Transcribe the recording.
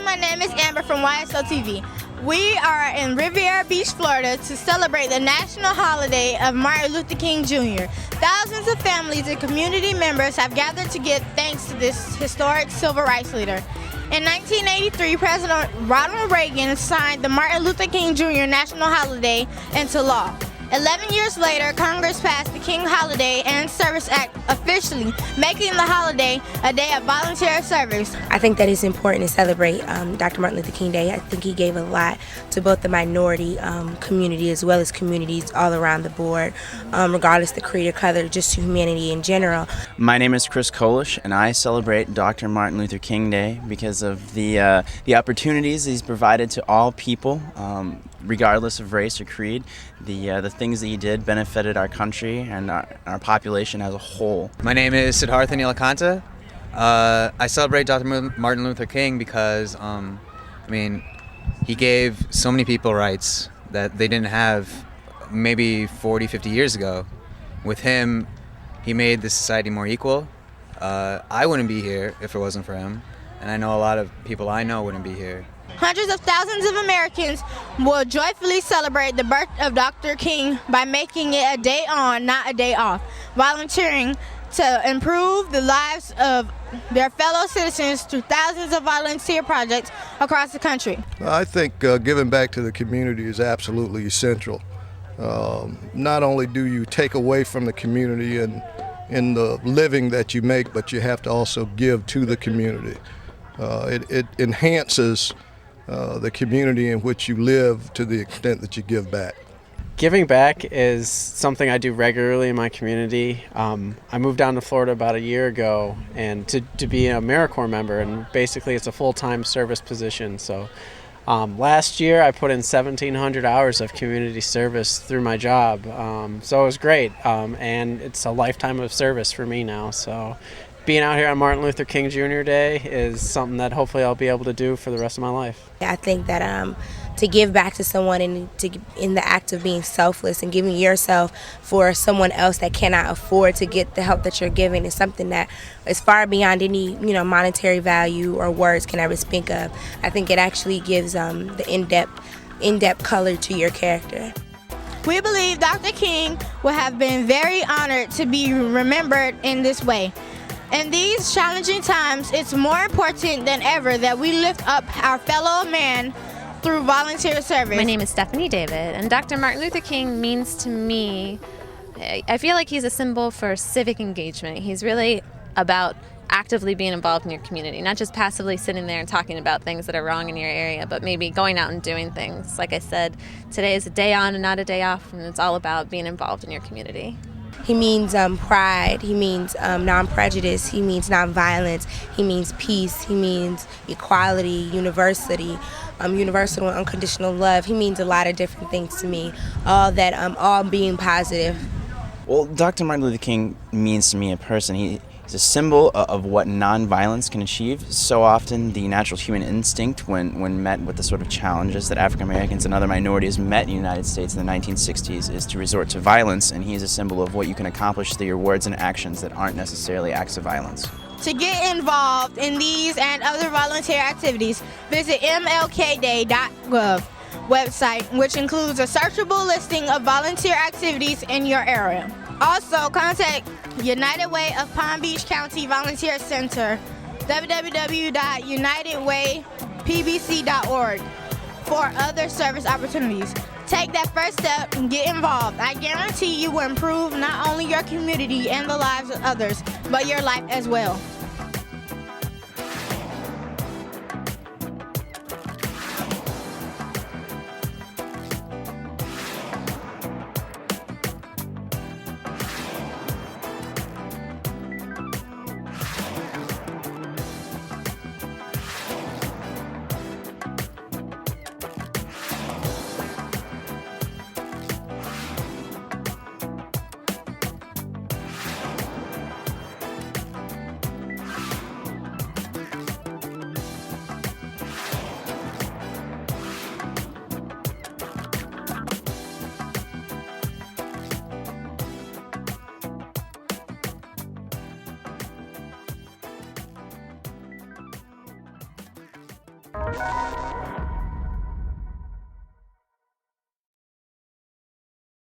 my name is Amber from Yso TV. We are in Riviera Beach, Florida to celebrate the national holiday of Martin Luther King Jr. Thousands of families and community members have gathered to give thanks to this historic civil rights leader. In 1983, President Ronald Reagan signed the Martin Luther King Jr. national holiday into law. 11 years later, Congress passed the King Holiday and Service Act officially, making the holiday a day of volunteer service. I think that it's important to celebrate Dr. Martin Luther King Day. I think he gave a lot to both the minority community as well as communities all around the board, regardless of the creed or color, just to humanity in general. My name is Chris Kolish, and I celebrate Dr. Martin Luther King Day because of the opportunities he's provided to all people, regardless of race or creed. The things that he did benefited our country and our population as a whole. My name is Siddhartha Nilakanta. I celebrate Dr. Martin Luther King because, he gave so many people rights that they didn't have maybe 40, 50 years ago. With him, he made the society more equal. I wouldn't be here if it wasn't for him, and I know a lot of people I know wouldn't be here. Hundreds of thousands of Americans will joyfully celebrate the birth of Dr. King by making it a day on, not a day off, volunteering to improve the lives of their fellow citizens through thousands of volunteer projects across the country. I think giving back to the community is absolutely essential. Not only do you take away from the community and in the living that you make, but you have to also give to the community. It enhances the community in which you live to the extent that you give back. Giving back is something I do regularly in my community. I moved down to Florida about a year ago and to be a AmeriCorps member, and basically it's a full-time service position. So last year I put in 1,700 hours of community service through my job. So it was great, and it's a lifetime of service for me now. So being out here on Martin Luther King Jr. Day is something that hopefully I'll be able to do for the rest of my life. I think that to give back to someone and in the act of being selfless and giving yourself for someone else that cannot afford to get the help that you're giving is something that is far beyond any monetary value or words can ever speak of. I think it actually gives the in-depth color to your character. We believe Dr. King would have been very honored to be remembered in this way. In these challenging times, it's more important than ever that we lift up our fellow man through volunteer service. My name is Stephanie David, and Dr. Martin Luther King means to me, I feel like he's a symbol for civic engagement. He's really about actively being involved in your community, not just passively sitting there and talking about things that are wrong in your area, but maybe going out and doing things. Like I said, today is a day on and not a day off, and it's all about being involved in your community. He means pride, he means non-prejudice, he means non-violence, he means peace, he means equality, universal and unconditional love. He means a lot of different things to me, all being positive. Well, Dr. Martin Luther King means to me a person. He's a symbol of what nonviolence can achieve. So often the natural human instinct when met with the sort of challenges that African Americans and other minorities met in the United States in the 1960s is to resort to violence, and he's a symbol of what you can accomplish through your words and actions that aren't necessarily acts of violence. To get involved in these and other volunteer activities, visit mlkday.gov website, which includes a searchable listing of volunteer activities in your area. Also, contact United Way of Palm Beach County Volunteer Center, www.unitedwaypbc.org, for other service opportunities. Take that first step and get involved. I guarantee you will improve not only your community and the lives of others, but your life as well. Mlk.